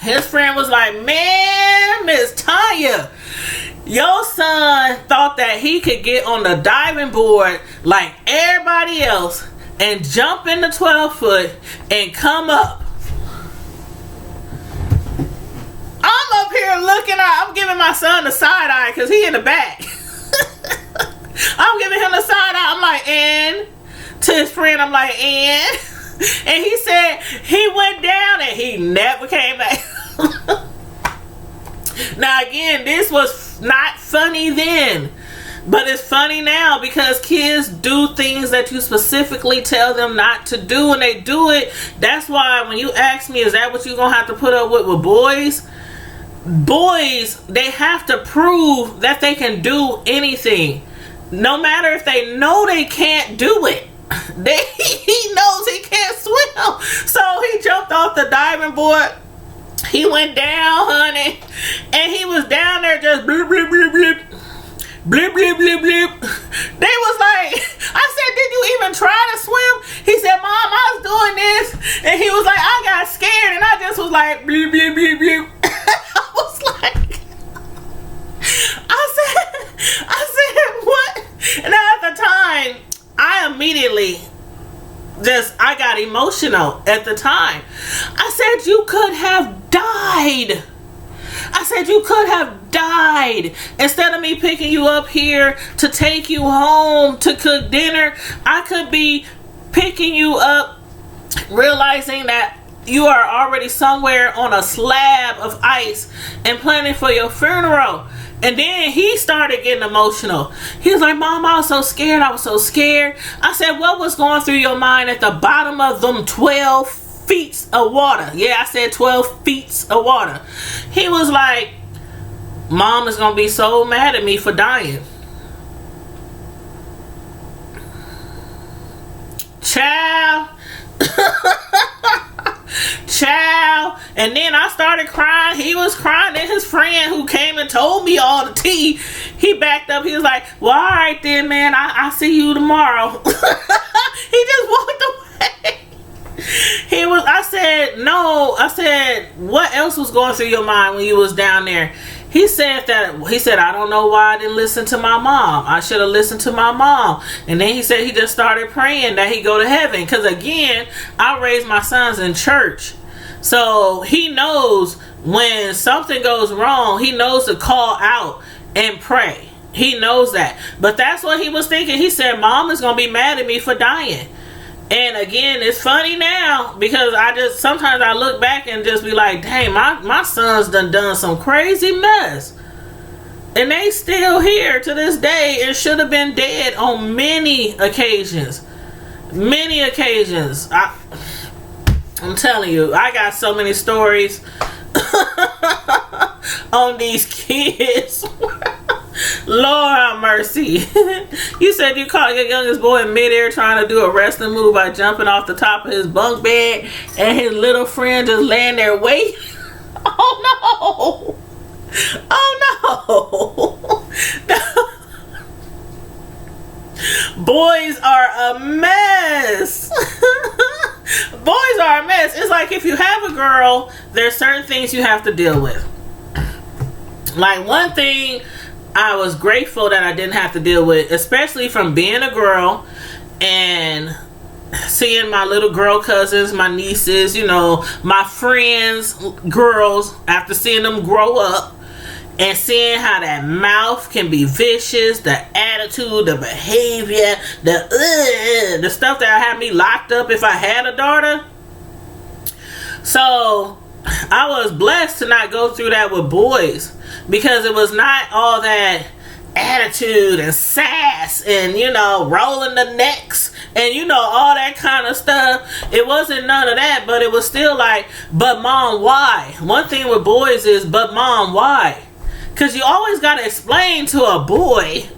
his friend was like, man, Miss Tanya, your son thought that he could get on the diving board like everybody else and jump in the 12-foot and come up. I'm up here looking I'm giving my son the side eye because he in the back. I'm giving him the side eye. I'm like, and to his friend, I'm like, and he said he went down and he never came back. Now again, this was not funny then, but it's funny now because kids do things that you specifically tell them not to do and they do it. That's why when you ask me, is that what you're gonna have to put up with boys? Boys, they have to prove that they can do anything, no matter if they know they can't do it. He knows he can't swim, so he jumped off the diving board. He went down, honey, and he was down there just bloop, bloop, bloop, bloop. Bloop, bloop, bloop, bloop. They was like, I said, did you even try to swim? He said, Mom, I was doing this. And he was like, I got scared. And I just was like, bloop, bloop, bloop, bloop. I was like, I said, what? And at the time, I immediately I got emotional at the time. I said, you could have died. I said, you could have died. Instead of me picking you up here to take you home to cook dinner, I could be picking you up, realizing that you are already somewhere on a slab of ice and planning for your funeral. And then he started getting emotional. He was like, Mom, I was so scared. I said, what was going through your mind at the bottom of them 12 feet of water? Yeah, I said 12 feet of water. He was like, Mom is going to be so mad at me for dying. Child. Child. And then I started crying. He was crying. Then his friend who came and told me all the tea, he backed up. He was like, well, all right then, man, I'll see you tomorrow. He just walked away. I said, what else was going through your mind when you was down there? He said, I don't know why I didn't listen to my mom. I should have listened to my mom. And then he said he just started praying that he go to heaven. Because again, I raised my sons in church. So he knows when something goes wrong, he knows to call out and pray. He knows that. But that's what he was thinking. He said, Mom is going to be mad at me for dying. And again, it's funny now because sometimes I look back and just be like, dang, my sons done some crazy mess. And they still here to this day and should have been dead on many occasions. Many occasions. I'm telling you, I got so many stories on these kids. Lord have mercy. You said you caught your youngest boy in midair trying to do a wrestling move by jumping off the top of his bunk bed and his little friend just laying there waiting. Oh no. Oh no. Boys are a mess. Boys are a mess. It's like if you have a girl, there's certain things you have to deal with. Like one thing I was grateful that I didn't have to deal with, especially from being a girl and seeing my little girl cousins, my nieces, you know, my friends, girls, after seeing them grow up and seeing how that mouth can be vicious, the attitude, the behavior, the stuff that had me locked up if I had a daughter. So I was blessed to not go through that with boys, because it was not all that attitude and sass and, you know, rolling the necks and, you know, all that kind of stuff. It wasn't none of that, but it was still like, but mom, why? One thing with boys is, but mom, why? Because you always got to explain to a boy.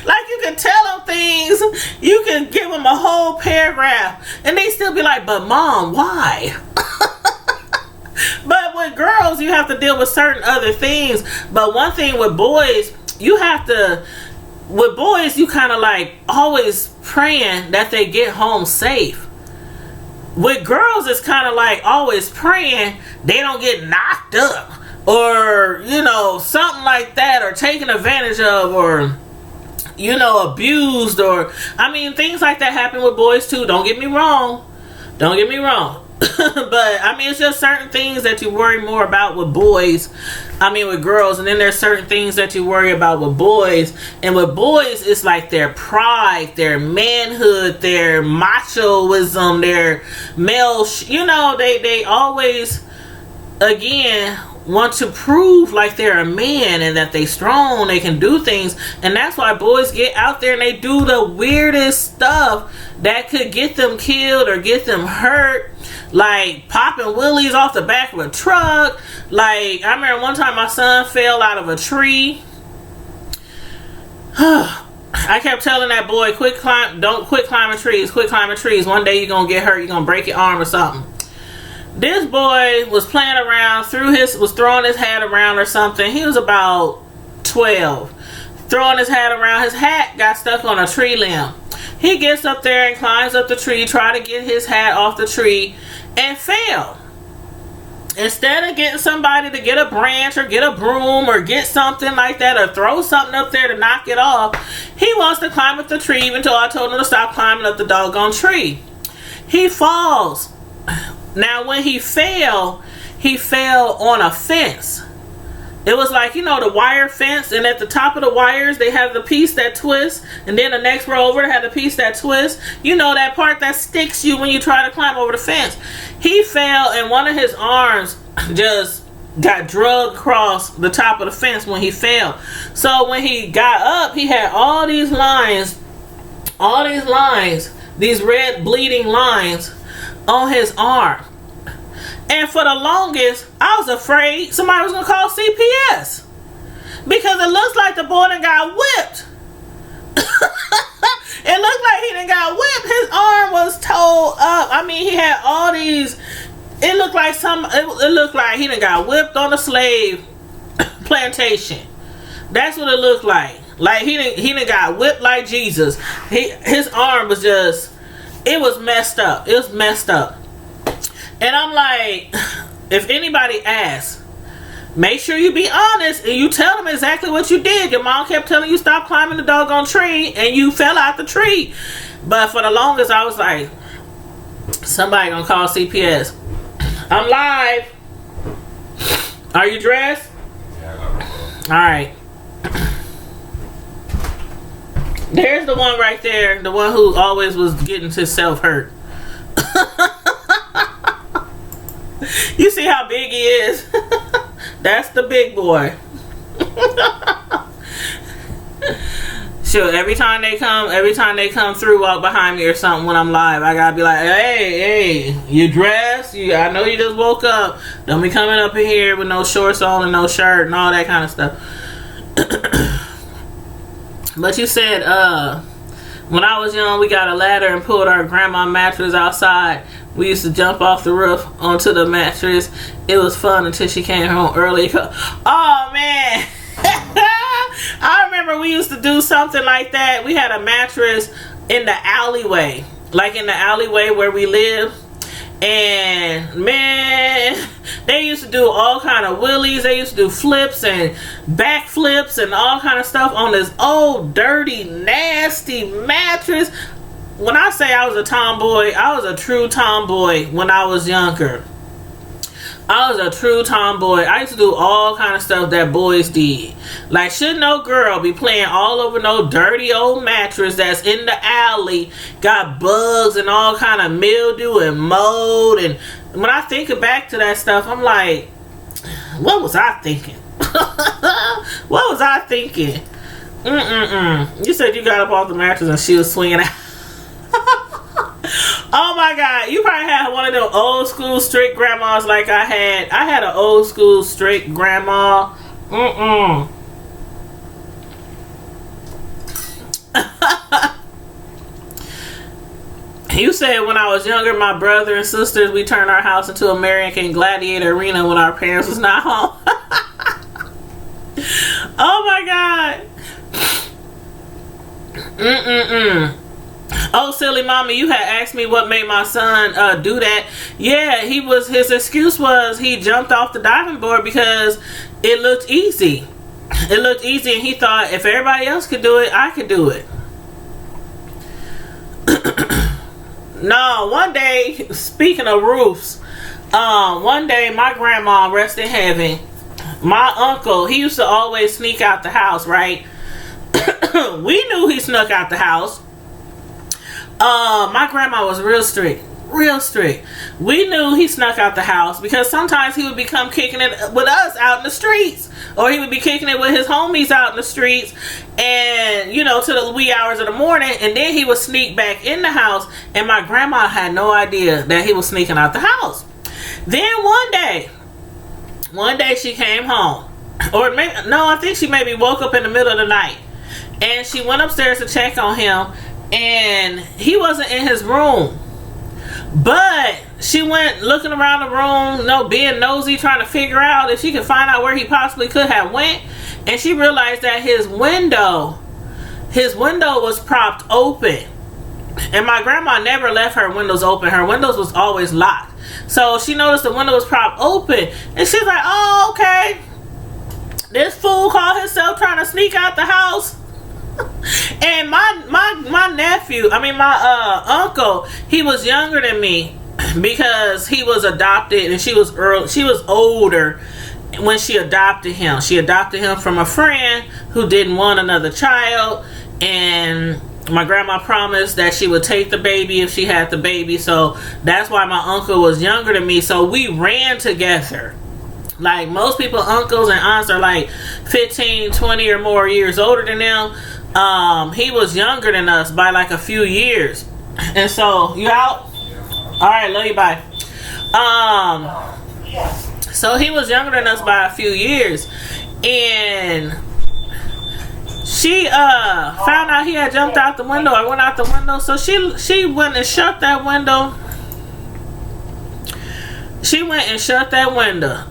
Like, you can tell them things, you can give them a whole paragraph, and they still be like, but mom, why? But with girls, you have to deal with certain other things. But one thing with boys, you have to, with boys, you kind of like always praying that they get home safe. With girls, it's kind of like always praying they don't get knocked up, or, you know, something like that, or taken advantage of, or, you know, abused, or, I mean, things like that happen with boys too. Don't get me wrong. Don't get me wrong. But I mean, it's just certain things that you worry more about with boys, I mean with girls, and then there's certain things that you worry about with boys. And with boys, it's like their pride, their manhood, their machoism, their male you know, they always, again, want to prove like they're a man and that they strong, they can do things. And that's why boys get out there and they do the weirdest stuff that could get them killed or get them hurt, like popping wheelies off the back of a truck. Like, I remember one time my son fell out of a tree. I kept telling that boy, don't quit climbing trees, quit climbing trees. One day you're gonna get hurt, you're gonna break your arm or something. This boy was playing around, was throwing his hat around or something. He was about 12. Throwing his hat around, his hat got stuck on a tree limb. He gets up there and climbs up the tree, try to get his hat off the tree, and fell. Instead of getting somebody to get a branch or get a broom or get something like that or throw something up there to knock it off, he wants to climb up the tree, even though I told him to stop climbing up the doggone tree. He falls. Now, when he fell on a fence. It was like, you know, the wire fence, and at the top of the wires, they have the piece that twists, and then the next row over, they have the piece that twists. You know, that part that sticks you when you try to climb over the fence. He fell, and one of his arms just got dragged across the top of the fence when he fell. So when he got up, he had all these lines, these red bleeding lines on his arm. And for the longest, I was afraid somebody was going to call CPS. Because it looks like the boy done got whipped. It looked like he done got whipped. His arm was toed up. I mean, he had all these... It looked like he done got whipped on a slave plantation. That's what it looked like. Like he done got whipped like Jesus. His arm was just... It was messed up. It was messed up. And I'm like, if anybody asks, make sure you be honest and you tell them exactly what you did. Your mom kept telling you stop climbing the doggone tree and you fell out the tree. But for the longest, I was like, somebody gonna call CPS. I'm live. Are you dressed? Yeah. Alright. There's the one right there. The one who always was getting himself hurt. You see how big he is? That's the big boy. Sure, every time they come through, walk behind me or something when I'm live, I gotta be like, hey, you dressed? I know you just woke up. Don't be coming up in here with no shorts on and no shirt and all that kind of stuff. But you said, when I was young, we got a ladder and pulled our grandma mattress outside. We used to jump off the roof onto the mattress. It was fun until she came home early. Oh, man. I remember we used to do something like that. We had a mattress in the alleyway. Like in the alleyway where we live. And, man, They used to do all kind of wheelies. They used to do flips and backflips and all kind of stuff on this old, dirty, nasty mattress. When I say I was a tomboy, I was a true tomboy when I was younger. I was a true tomboy. I used to do all kind of stuff that boys did. Like, should no girl be playing all over no dirty old mattress that's in the alley, got bugs and all kind of mildew and mold? And when I think back to that stuff, I'm like, what was I thinking? What was I thinking? You said you got up off the mattress and she was swinging out. Oh my God, you probably had one of them old school strict grandmas like I had. I had an old school strict grandma. You said when I was younger, my brother and sisters, we turned our house into American Gladiator Arena when our parents was not home. Oh my God. Oh, silly mommy, you had asked me what made my son do that. Yeah, his excuse was he jumped off the diving board because it looked easy. It looked easy, and he thought if everybody else could do it, I could do it. No, one day, speaking of roofs, one day my grandma, rest in heaven, my uncle, he used to always sneak out the house, right? We knew he snuck out the house. My grandma was real strict. We knew he snuck out the house because sometimes he would become kicking it with us out in the streets, or he would be kicking it with his homies out in the streets, and to the wee hours of the morning, and then he would sneak back in the house, and my grandma had no idea that he was sneaking out the house. Then one day she came home, or I think she maybe woke up in the middle of the night, and she went upstairs to check on him, and he wasn't in his room. But she went looking around the room, being nosy, trying to figure out if she could find out where he possibly could have went. And she realized that his window was propped open. And my grandma never left her windows open. Her windows was always locked. So she noticed the window was propped open, and she's like, oh, okay. This fool called himself trying to sneak out the house. And my nephew, my uncle, he was younger than me because he was adopted, and she was older when she adopted him. She adopted him from a friend who didn't want another child, and my grandma promised that she would take the baby if she had the baby. So that's why my uncle was younger than me. So we ran together. Like most people, uncles and aunts are like 15, 20 or more years older than them. He was younger than us by like a few years. And so, you out? Alright, love you, bye. So he was younger than us by a few years. And she found out he had jumped out the window or went out the window. So she went and shut that window. She went and shut that window.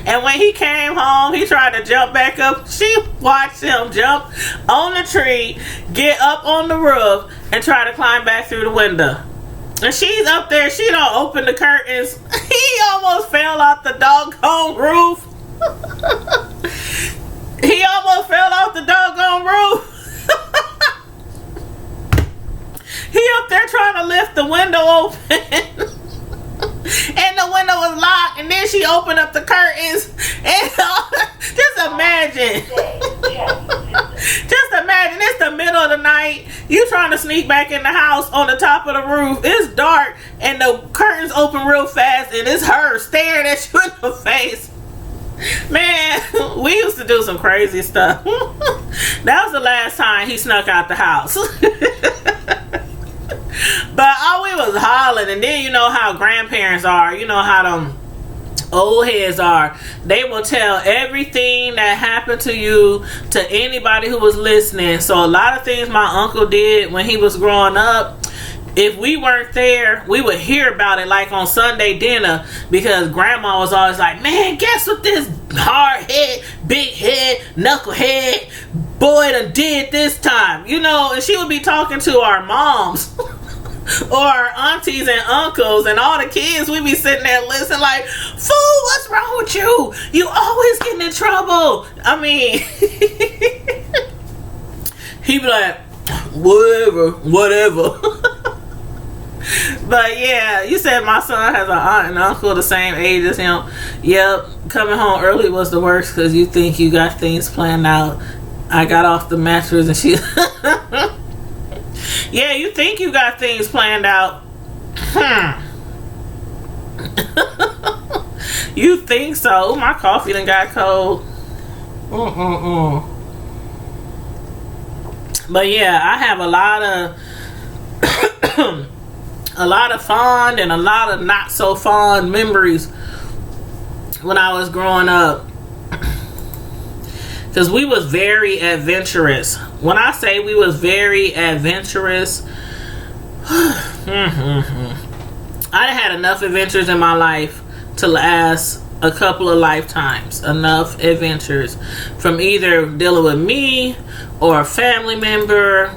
And when he came home, he tried to jump back up. She watched him jump on the tree, get up on the roof, and try to climb back through the window. And she's up there. She don't open the curtains. He almost fell off the doggone roof. He almost fell off the doggone roof. He up there trying to lift the window open. And the window was locked, and then she opened up the curtains, and just imagine it's the middle of the night, you trying to sneak back in the house on the top of the roof, it's dark, and the curtains open real fast, and it's her staring at you in the face. Man, we used to do some crazy stuff. That was the last time he snuck out the house. But we was hollering, and then you know how grandparents are, you know how them old heads are. They will tell everything that happened to you to anybody who was listening. So a lot of things my uncle did when he was growing up, if we weren't there, we would hear about it like on Sunday dinner, because grandma was always like, man, guess what this hard head, big head, knucklehead boy done did this time, and she would be talking to our moms. or our aunties and uncles and all the kids, we be sitting there listening like, fool, what's wrong with you? You always getting in trouble. I mean, he be like, whatever. But yeah, you said my son has an aunt and uncle the same age as him. Yep, coming home early was the worst because you think you got things planned out. I got off the mattress and she... Yeah, you think you got things planned out. You think so. Ooh, my coffee done got cold. But yeah, I have a lot of fond and a lot of not so fond memories when I was growing up. Because we was very adventurous. When I say we was very adventurous, I had enough adventures in my life to last a couple of lifetimes. Enough adventures. From either dealing with me or a family member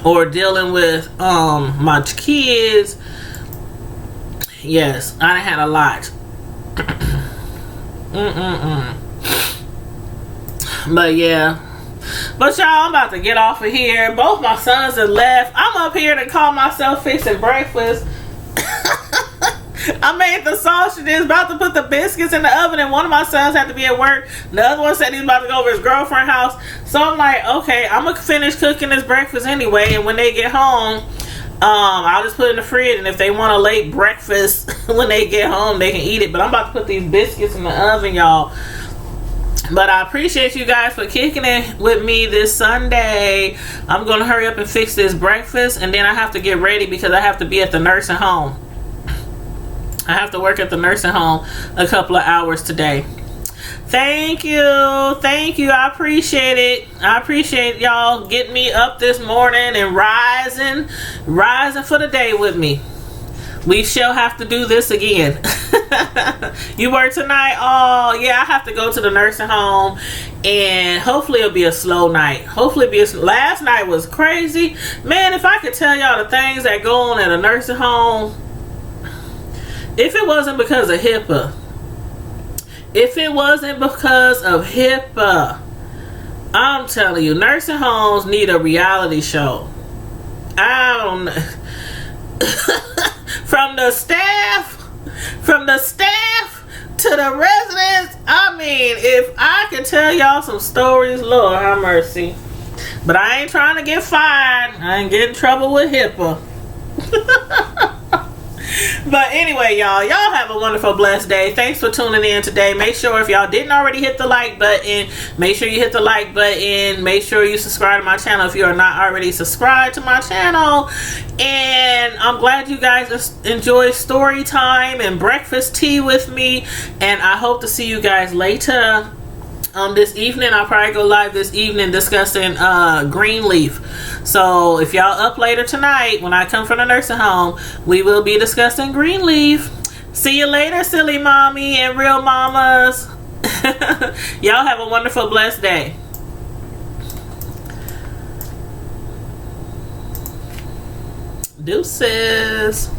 or dealing with my kids. Yes, I had a lot. But yeah. But y'all, I'm about to get off of here. Both my sons have left. I'm up here to call myself fixing breakfast. I made the sausages, about to put the biscuits in the oven, and one of my sons had to be at work. The other one said he was about to go over his girlfriend's house. So I'm like, okay, I'm gonna finish cooking this breakfast anyway, and when they get home, I'll just put it in the fridge, and if they want a late breakfast when they get home, they can eat it. But I'm about to put these biscuits in the oven, y'all. But I appreciate you guys for kicking it with me this Sunday. I'm going to hurry up and fix this breakfast. And then I have to get ready because I have to be at the nursing home. I have to work at the nursing home a couple of hours today. Thank you. Thank you. I appreciate it. I appreciate y'all getting me up this morning and rising for the day with me. We shall have to do this again. You work tonight? Oh, yeah, I have to go to the nursing home. And hopefully it'll be a slow night. Last night was crazy. Man, if I could tell y'all the things that go on at a nursing home. If it wasn't because of HIPAA. I'm telling you, nursing homes need a reality show. I don't know. From the staff to the residents. I mean, if I could tell y'all some stories, Lord have mercy. But I ain't trying to get fined. I ain't getting in trouble with HIPAA. But anyway, y'all have a wonderful, blessed day. Thanks for tuning in today. Make sure if y'all didn't already hit the like button, make sure you hit the like button. Make sure you subscribe to my channel if you are not already subscribed to my channel. And I'm glad you guys enjoy story time and breakfast tea with me. And I hope to see you guys later. This evening, I'll probably go live this evening discussing Greenleaf. So if y'all up later tonight, when I come from the nursing home, we will be discussing Greenleaf. See you later, silly mommy and real mamas. Y'all have a wonderful, blessed day. Deuces.